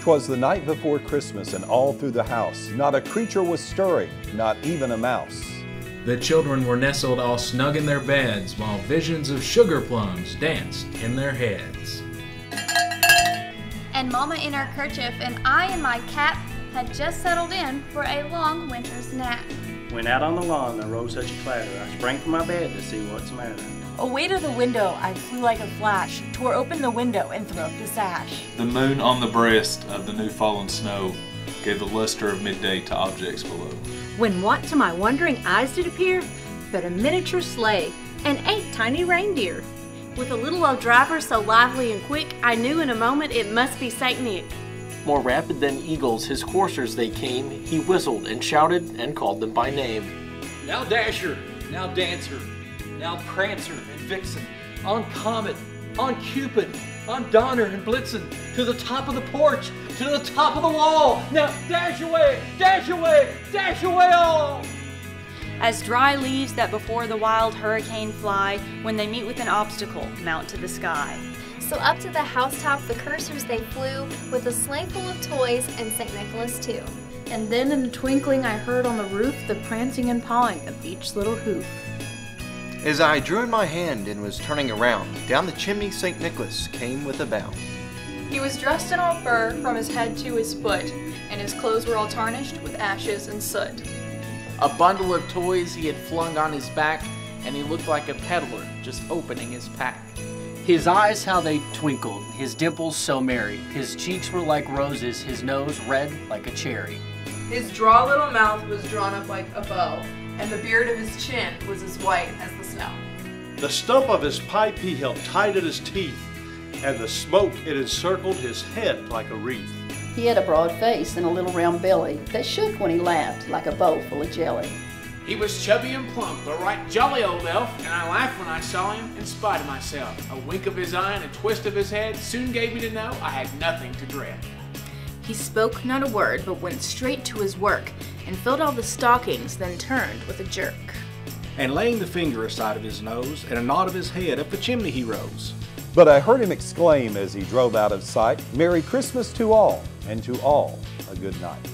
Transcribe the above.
'Twas the night before Christmas, and all through the house not a creature was stirring, not even a mouse. The children were nestled all snug in their beds, while visions of sugar plums danced in their heads. And Mama in her kerchief and I in my cap had just settled in for a long winter's nap. When out on the lawn there rose such a clatter, I sprang from my bed to see what's the matter. Away to the window I flew like a flash, tore open the window and threw up the sash. The moon on the breast of the new fallen snow gave the luster of midday to objects below. When what to my wondering eyes did appear but a miniature sleigh and 8 tiny reindeer. With a little old driver so lively and quick, I knew in a moment it must be Saint Nick. More rapid than eagles, his coursers they came. He whistled and shouted and called them by name. Now Dasher, now Dancer, now Prancer and Vixen, on Comet, on Cupid, on Donner and Blitzen, to the top of the porch, to the top of the wall. Now dash away, dash away, dash away all! As dry leaves that before the wild hurricane fly, when they meet with an obstacle, mount to the sky. So up to the housetop the coursers they flew, with a sleigh full of toys and St. Nicholas too. And then in a twinkling I heard on the roof the prancing and pawing of each little hoof. As I drew in my hand and was turning around, down the chimney St. Nicholas came with a bound. He was dressed in all fur from his head to his foot, and his clothes were all tarnished with ashes and soot. A bundle of toys he had flung on his back, and he looked like a peddler just opening his pack. His eyes, how they twinkled, his dimples so merry. His cheeks were like roses, his nose red like a cherry. His draw little mouth was drawn up like a bow, and the beard of his chin was as white as the snow. The stump of his pipe he held tight at his teeth, and the smoke it encircled his head like a wreath. He had a broad face and a little round belly that shook when he laughed like a bowl full of jelly. He was chubby and plump, a right jolly old elf, and I laughed when I saw him in spite of myself. A wink of his eye and a twist of his head soon gave me to know I had nothing to dread. He spoke not a word, but went straight to his work, and filled all the stockings, then turned with a jerk. And laying the finger aside of his nose, and a nod of his head, up the chimney he rose. But I heard him exclaim as he drove out of sight, "Merry Christmas to all, and to all a good night."